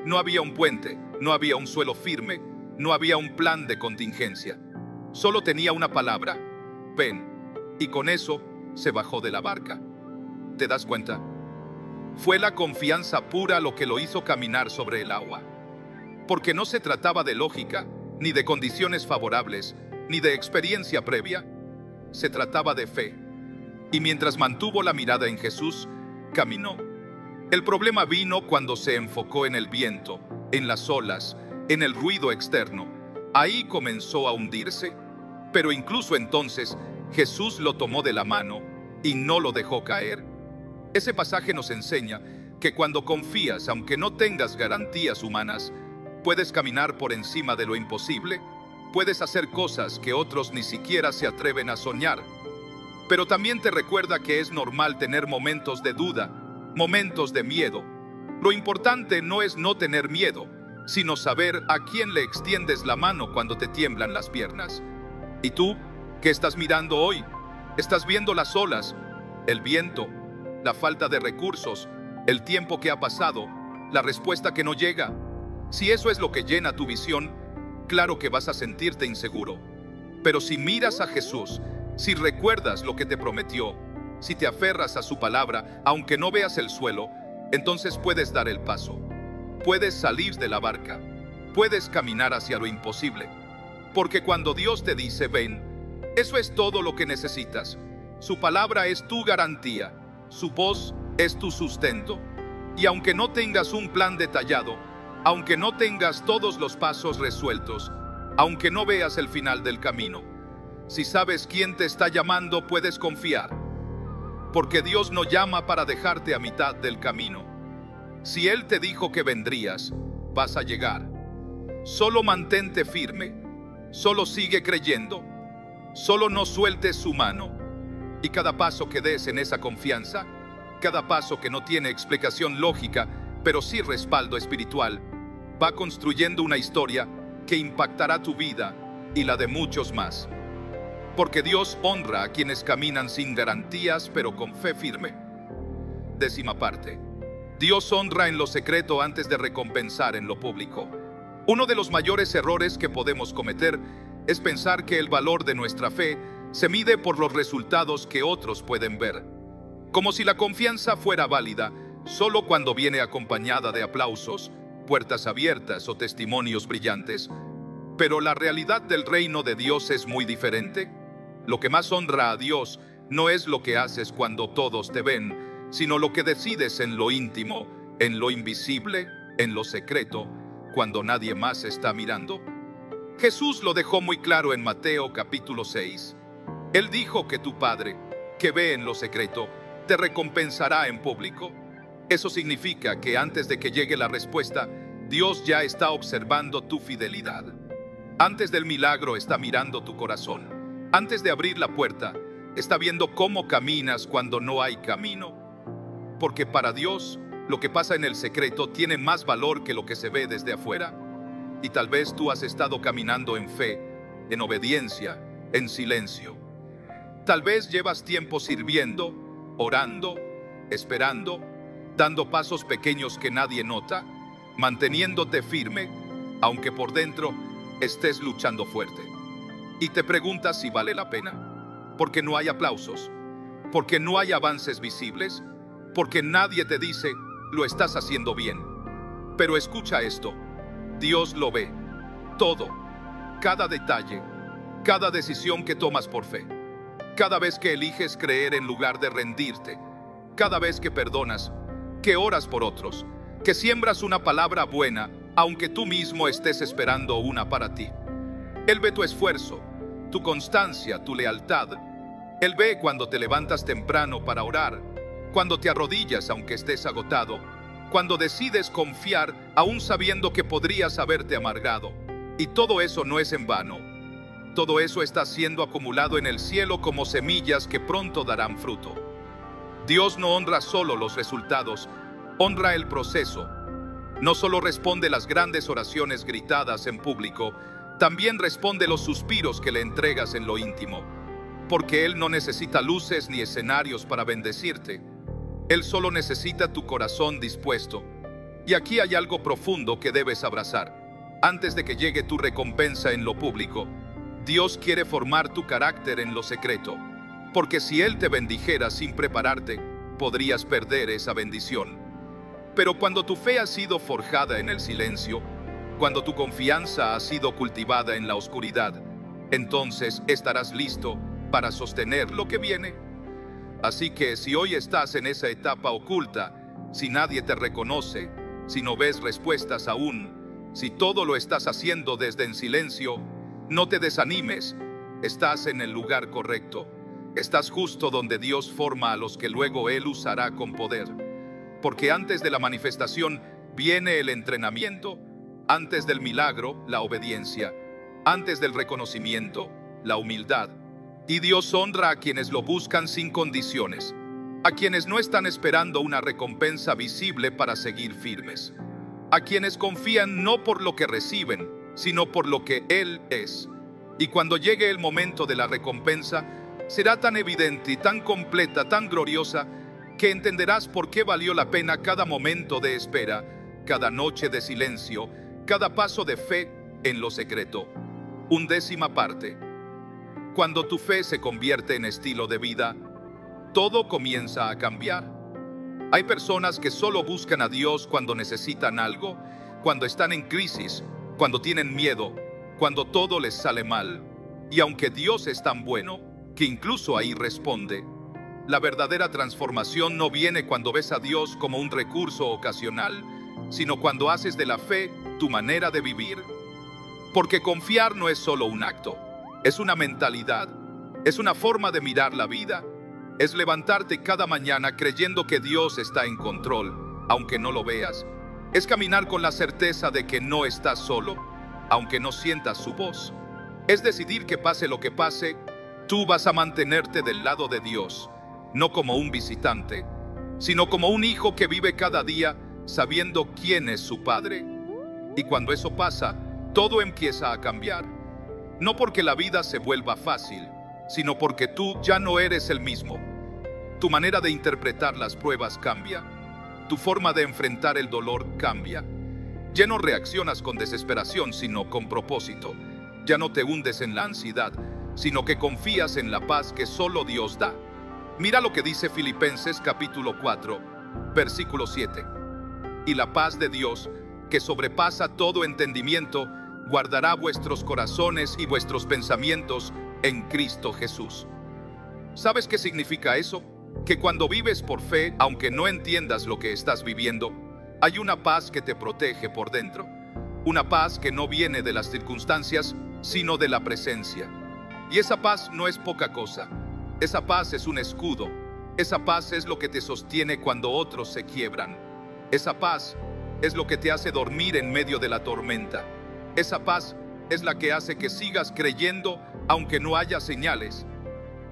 No había un puente, no había un suelo firme, no había un plan de contingencia. Solo tenía una palabra, ven. Y con eso se bajó de la barca. ¿Te das cuenta? Fue la confianza pura lo que lo hizo caminar sobre el agua. Porque no se trataba de lógica, ni de condiciones favorables, ni de experiencia previa. Se trataba de fe. Y mientras mantuvo la mirada en Jesús, caminó. El problema vino cuando se enfocó en el viento, en las olas, en el ruido externo. Ahí comenzó a hundirse, pero incluso entonces Jesús lo tomó de la mano y no lo dejó caer. Ese pasaje nos enseña que cuando confías, aunque no tengas garantías humanas, puedes caminar por encima de lo imposible, puedes hacer cosas que otros ni siquiera se atreven a soñar. Pero también te recuerda que es normal tener momentos de duda, momentos de miedo. Lo importante no es no tener miedo, sino saber a quién le extiendes la mano cuando te tiemblan las piernas. ¿Y tú, qué estás mirando hoy? ¿Estás viendo las olas, el viento, la falta de recursos, el tiempo que ha pasado, la respuesta que no llega? Si eso es lo que llena tu visión, claro que vas a sentirte inseguro. Pero si miras a Jesús, si recuerdas lo que te prometió, si te aferras a su palabra, aunque no veas el suelo, entonces puedes dar el paso. Puedes salir de la barca. Puedes caminar hacia lo imposible. Porque cuando Dios te dice ven, eso es todo lo que necesitas. Su palabra es tu garantía. Su voz es tu sustento. Y aunque no tengas un plan detallado, aunque no tengas todos los pasos resueltos, aunque no veas el final del camino, si sabes quién te está llamando, puedes confiar. Porque Dios no llama para dejarte a mitad del camino. Si Él te dijo que vendrías, vas a llegar. Solo mantente firme, solo sigue creyendo, solo no sueltes su mano. Y cada paso que des en esa confianza, cada paso que no tiene explicación lógica, pero sí respaldo espiritual, va construyendo una historia que impactará tu vida y la de muchos más. Porque Dios honra a quienes caminan sin garantías, pero con fe firme. 10ª parte. Dios honra en lo secreto antes de recompensar en lo público. Uno de los mayores errores que podemos cometer es pensar que el valor de nuestra fe se mide por los resultados que otros pueden ver. Como si la confianza fuera válida solo cuando viene acompañada de aplausos, puertas abiertas o testimonios brillantes. Pero la realidad del reino de Dios es muy diferente. Lo que más honra a Dios no es lo que haces cuando todos te ven, sino lo que decides en lo íntimo, en lo invisible, en lo secreto, cuando nadie más está mirando. Jesús lo dejó muy claro en Mateo capítulo 6. Él dijo que tu Padre, que ve en lo secreto, te recompensará en público. Eso significa que antes de que llegue la respuesta, Dios ya está observando tu fidelidad. Antes del milagro está mirando tu corazón. Antes de abrir la puerta, está viendo cómo caminas cuando no hay camino. Porque para Dios, lo que pasa en el secreto tiene más valor que lo que se ve desde afuera. Y tal vez tú has estado caminando en fe, en obediencia, en silencio. Tal vez llevas tiempo sirviendo, orando, esperando, dando pasos pequeños que nadie nota, manteniéndote firme, aunque por dentro estés luchando fuerte. Y te preguntas si vale la pena, porque no hay aplausos, porque no hay avances visibles, porque nadie te dice, lo estás haciendo bien. Pero escucha esto, Dios lo ve, todo, cada detalle, cada decisión que tomas por fe. cada vez que eliges creer en lugar de rendirte, cada vez que perdonas, que oras por otros, que siembras una palabra buena, aunque tú mismo estés esperando una para ti. Él ve tu esfuerzo, tu constancia, tu lealtad. Él ve cuando te levantas temprano para orar, cuando te arrodillas aunque estés agotado, cuando decides confiar aún sabiendo que podrías haberte amargado. Y todo eso no es en vano. Todo eso está siendo acumulado en el cielo como semillas que pronto darán fruto. Dios no honra solo los resultados, honra el proceso. No solo responde las grandes oraciones gritadas en público, también responde los suspiros que le entregas en lo íntimo. Porque Él no necesita luces ni escenarios para bendecirte. Él solo necesita tu corazón dispuesto. Y aquí hay algo profundo que debes abrazar. Antes de que llegue tu recompensa en lo público, Dios quiere formar tu carácter en lo secreto. Porque si Él te bendijera sin prepararte, podrías perder esa bendición. Pero cuando tu fe ha sido forjada en el silencio, cuando tu confianza ha sido cultivada en la oscuridad, entonces estarás listo para sostener lo que viene. Así que si hoy estás en esa etapa oculta, si nadie te reconoce, si no ves respuestas aún, si todo lo estás haciendo desde en silencio, no te desanimes, estás en el lugar correcto. Estás justo donde Dios forma a los que luego Él usará con poder. Porque antes de la manifestación viene el entrenamiento, antes del milagro, la obediencia, antes del reconocimiento, la humildad. Y Dios honra a quienes lo buscan sin condiciones, a quienes no están esperando una recompensa visible para seguir firmes, a quienes confían no por lo que reciben, sino por lo que Él es. Y cuando llegue el momento de la recompensa, será tan evidente y tan completa, tan gloriosa, que entenderás por qué valió la pena cada momento de espera, cada noche de silencio, cada paso de fe en lo secreto. 1/10 parte. Cuando tu fe se convierte en estilo de vida, todo comienza a cambiar. Hay personas que solo buscan a Dios cuando necesitan algo, cuando están en crisis, cuando tienen miedo, cuando todo les sale mal. Y aunque Dios es tan bueno, que incluso ahí responde, la verdadera transformación no viene cuando ves a Dios como un recurso ocasional, sino cuando haces de la fe tu manera de vivir. Porque confiar no es solo un acto, es una mentalidad, es una forma de mirar la vida, es levantarte cada mañana creyendo que Dios está en control, aunque no lo veas. Es caminar con la certeza de que no estás solo, aunque no sientas su voz. Es decidir que pase lo que pase, tú vas a mantenerte del lado de Dios, no como un visitante, sino como un hijo que vive cada día sabiendo quién es su padre. Y cuando eso pasa, todo empieza a cambiar. No porque la vida se vuelva fácil, sino porque tú ya no eres el mismo. Tu manera de interpretar las pruebas cambia. Tu forma de enfrentar el dolor cambia. Ya no reaccionas con desesperación, sino con propósito. Ya no te hundes en la ansiedad, sino que confías en la paz que solo Dios da. Mira lo que dice Filipenses capítulo 4, versículo 7. Y la paz de Dios, que sobrepasa todo entendimiento, guardará vuestros corazones y vuestros pensamientos en Cristo Jesús. ¿Sabes qué significa eso? Que cuando vives por fe, aunque no entiendas lo que estás viviendo, hay una paz que te protege por dentro. Una paz que no viene de las circunstancias, sino de la presencia. Y esa paz no es poca cosa. Esa paz es un escudo. Esa paz es lo que te sostiene cuando otros se quiebran. Esa paz es lo que te hace dormir en medio de la tormenta. Esa paz es la que hace que sigas creyendo aunque no haya señales.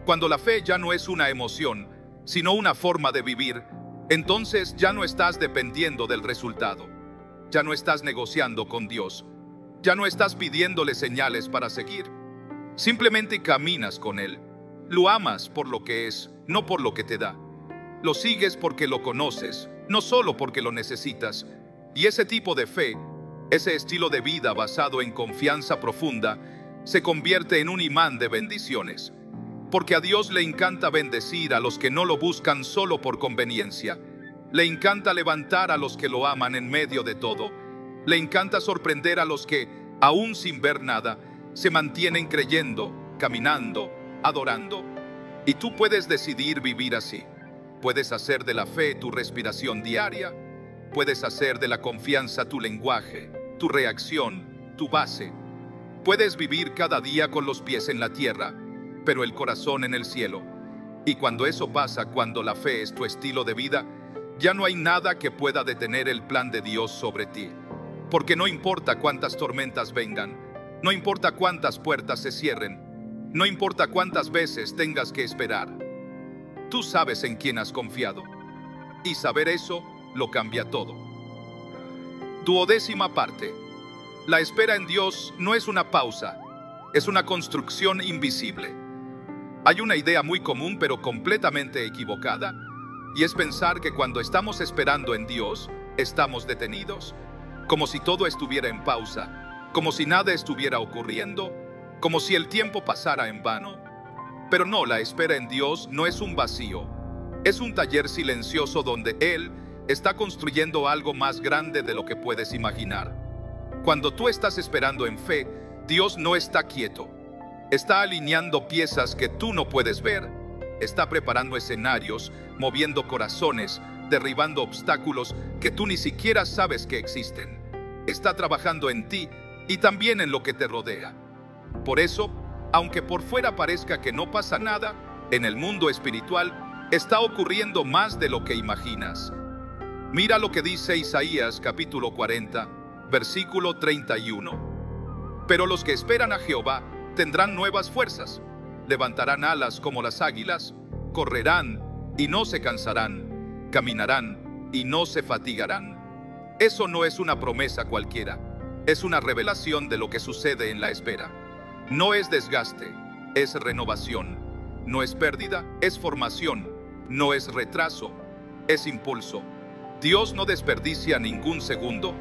Cuando la fe ya no es una emoción, sino una forma de vivir, entonces ya no estás dependiendo del resultado. Ya no estás negociando con Dios. Ya no estás pidiéndole señales para seguir. Simplemente caminas con Él. Lo amas por lo que es, no por lo que te da. Lo sigues porque lo conoces, no solo porque lo necesitas. Y ese tipo de fe, ese estilo de vida basado en confianza profunda, se convierte en un imán de bendiciones. Porque a Dios le encanta bendecir a los que no lo buscan solo por conveniencia. Le encanta levantar a los que lo aman en medio de todo. Le encanta sorprender a los que, aún sin ver nada, se mantienen creyendo, caminando, adorando. Y tú puedes decidir vivir así. Puedes hacer de la fe tu respiración diaria. Puedes hacer de la confianza tu lenguaje, tu reacción, tu base. Puedes vivir cada día con los pies en la tierra, pero el corazón en el cielo. Y cuando eso pasa, cuando la fe es tu estilo de vida, ya no hay nada que pueda detener el plan de Dios sobre ti. Porque no importa cuántas tormentas vengan, no importa cuántas puertas se cierren, no importa cuántas veces tengas que esperar. Tú sabes en quién has confiado. Y saber eso lo cambia todo. 12ª parte. La espera en Dios no es una pausa, es una construcción invisible. Hay una idea muy común pero completamente equivocada, y es pensar que cuando estamos esperando en Dios, estamos detenidos, como si todo estuviera en pausa, como si nada estuviera ocurriendo, como si el tiempo pasara en vano. Pero no, la espera en Dios no es un vacío, es un taller silencioso donde Él está construyendo algo más grande de lo que puedes imaginar. Cuando tú estás esperando en fe, Dios no está quieto. Está alineando piezas que tú no puedes ver. Está preparando escenarios, moviendo corazones, derribando obstáculos que tú ni siquiera sabes que existen. Está trabajando en ti y también en lo que te rodea. Por eso, aunque por fuera parezca que no pasa nada, en el mundo espiritual está ocurriendo más de lo que imaginas. Mira lo que dice Isaías capítulo 40, versículo 31. Pero los que esperan a Jehová tendrán nuevas fuerzas, levantarán alas como las águilas, correrán y no se cansarán, caminarán y no se fatigarán. Eso no es una promesa cualquiera, es una revelación de lo que sucede en la espera. No es desgaste, es renovación. No es pérdida, es formación. No es retraso, es impulso. Dios no desperdicia ningún segundo.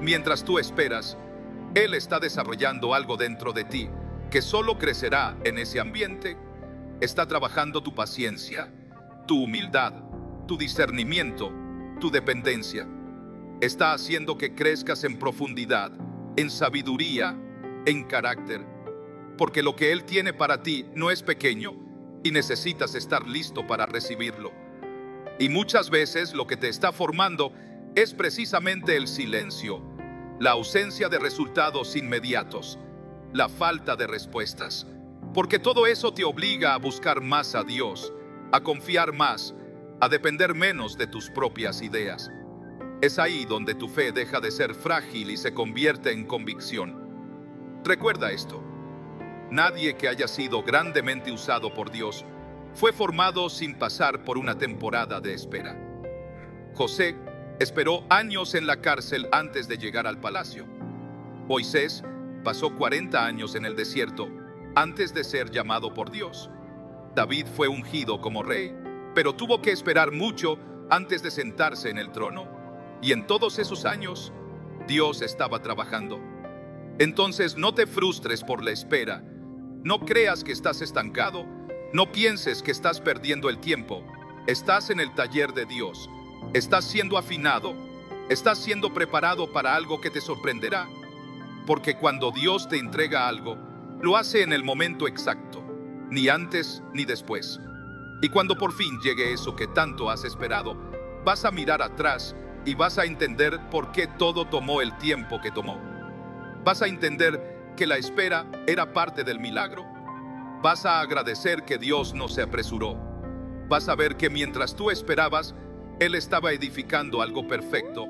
Mientras tú esperas, Él está desarrollando algo dentro de ti que solo crecerá en ese ambiente. Está trabajando tu paciencia, tu humildad, tu discernimiento, tu dependencia. Está haciendo que crezcas en profundidad, en sabiduría, en carácter. Porque lo que Él tiene para ti no es pequeño y necesitas estar listo para recibirlo. Y muchas veces lo que te está formando es precisamente el silencio, la ausencia de resultados inmediatos, la falta de respuestas. Porque todo eso te obliga a buscar más a Dios, a confiar más, a depender menos de tus propias ideas. Es ahí donde tu fe deja de ser frágil y se convierte en convicción. Recuerda esto: nadie que haya sido grandemente usado por Dios fue formado sin pasar por una temporada de espera. José esperó años en la cárcel antes de llegar al palacio. Moisés pasó 40 años en el desierto antes de ser llamado por Dios. David fue ungido como rey, pero tuvo que esperar mucho antes de sentarse en el trono. Y en todos esos años, Dios estaba trabajando. Entonces no te frustres por la espera. No creas que estás estancado. No pienses que estás perdiendo el tiempo. Estás en el taller de Dios. Estás siendo afinado. Estás siendo preparado para algo que te sorprenderá. Porque cuando Dios te entrega algo, lo hace en el momento exacto, ni antes ni después. Y cuando por fin llegue eso que tanto has esperado, vas a mirar atrás y vas a entender por qué todo tomó el tiempo que tomó. Vas a entender que la espera era parte del milagro. Vas a agradecer que Dios no se apresuró. Vas a ver que mientras tú esperabas, Él estaba edificando algo perfecto.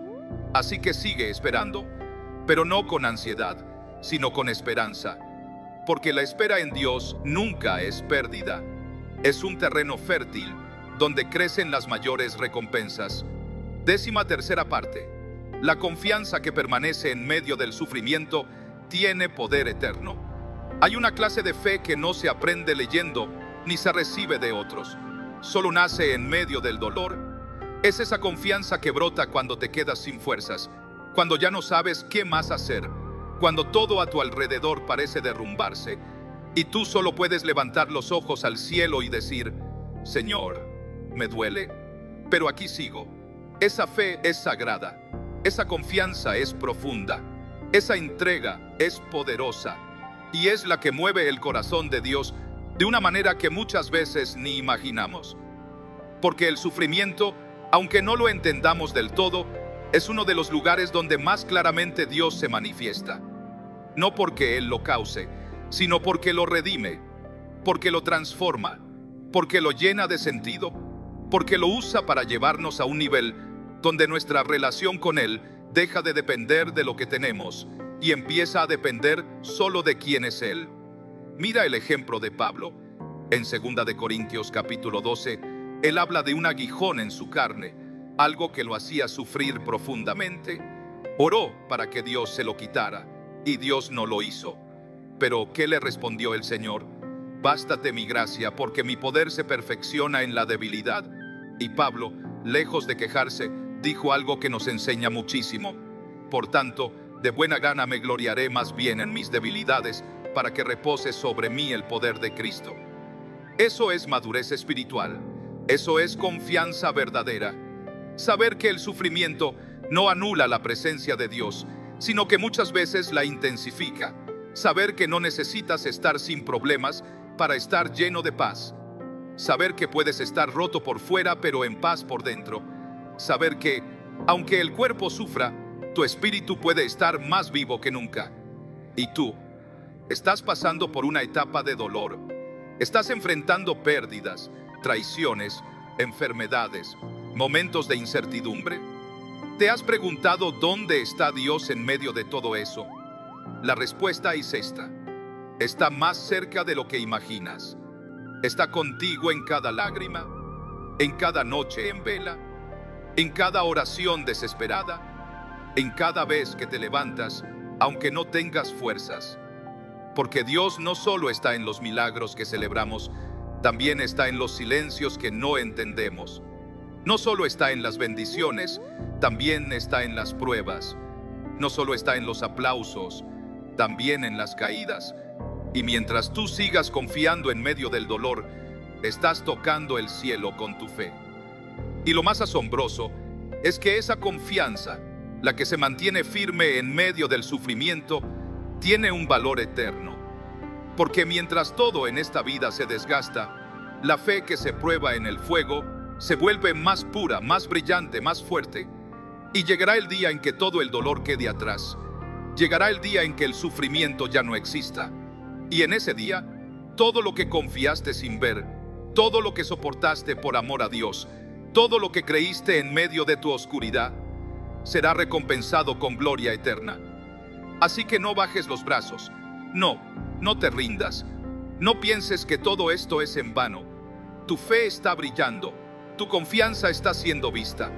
Así que sigue esperando, pero no con ansiedad, sino con esperanza. Porque la espera en Dios nunca es pérdida. Es un terreno fértil donde crecen las mayores recompensas. 13ª parte. La confianza que permanece en medio del sufrimiento tiene poder eterno. Hay una clase de fe que no se aprende leyendo ni se recibe de otros. Solo nace en medio del dolor. Es esa confianza que brota cuando te quedas sin fuerzas, cuando ya no sabes qué más hacer, cuando todo a tu alrededor parece derrumbarse y tú solo puedes levantar los ojos al cielo y decir: Señor, me duele, pero aquí sigo. Esa fe es sagrada, esa confianza es profunda, esa entrega es poderosa y es la que mueve el corazón de Dios de una manera que muchas veces ni imaginamos. Porque el sufrimiento, aunque no lo entendamos del todo, es uno de los lugares donde más claramente Dios se manifiesta. No porque Él lo cause, sino porque lo redime, porque lo transforma, porque lo llena de sentido, porque lo usa para llevarnos a un nivel donde nuestra relación con Él deja de depender de lo que tenemos y empieza a depender solo de quién es Él. Mira el ejemplo de Pablo. En 2 de Corintios capítulo 12, él habla de un aguijón en su carne, algo que lo hacía sufrir profundamente. Oró para que Dios se lo quitara, y Dios no lo hizo. Pero ¿qué le respondió el Señor? Bástate mi gracia, porque mi poder se perfecciona en la debilidad. Y Pablo, lejos de quejarse, dijo algo que nos enseña muchísimo. Por tanto, de buena gana me gloriaré más bien en mis debilidades, para que repose sobre mí el poder de Cristo. Eso es madurez espiritual. Eso es confianza verdadera. Saber que el sufrimiento no anula la presencia de Dios, sino que muchas veces la intensifica. Saber que no necesitas estar sin problemas para estar lleno de paz. Saber que puedes estar roto por fuera, pero en paz por dentro. Saber que, aunque el cuerpo sufra, tu espíritu puede estar más vivo que nunca. Y tú, estás pasando por una etapa de dolor. Estás enfrentando pérdidas, traiciones, enfermedades, momentos de incertidumbre. ¿Te has preguntado dónde está Dios en medio de todo eso? La respuesta es esta: está más cerca de lo que imaginas. Está contigo en cada lágrima, en cada noche en vela, en cada oración desesperada, en cada vez que te levantas, aunque no tengas fuerzas. Porque Dios no solo está en los milagros que celebramos, también está en los silencios que no entendemos. No solo está en las bendiciones, también está en las pruebas. No solo está en los aplausos, también en las caídas. Y mientras tú sigas confiando en medio del dolor, estás tocando el cielo con tu fe. Y lo más asombroso es que esa confianza, la que se mantiene firme en medio del sufrimiento, tiene un valor eterno. Porque mientras todo en esta vida se desgasta, la fe que se prueba en el fuego se vuelve más pura, más brillante, más fuerte. Y llegará el día en que todo el dolor quede atrás. Llegará el día en que el sufrimiento ya no exista. Y en ese día, todo lo que confiaste sin ver, todo lo que soportaste por amor a Dios, todo lo que creíste en medio de tu oscuridad, será recompensado con gloria eterna. Así que no bajes los brazos. No te rindas. No pienses que todo esto es en vano. Tu fe está brillando. Tu confianza está siendo vista.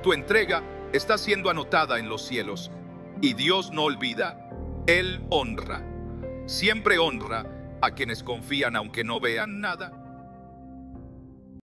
Tu entrega está siendo anotada en los cielos. Y Dios no olvida. Él honra. Siempre honra a quienes confían aunque no vean nada.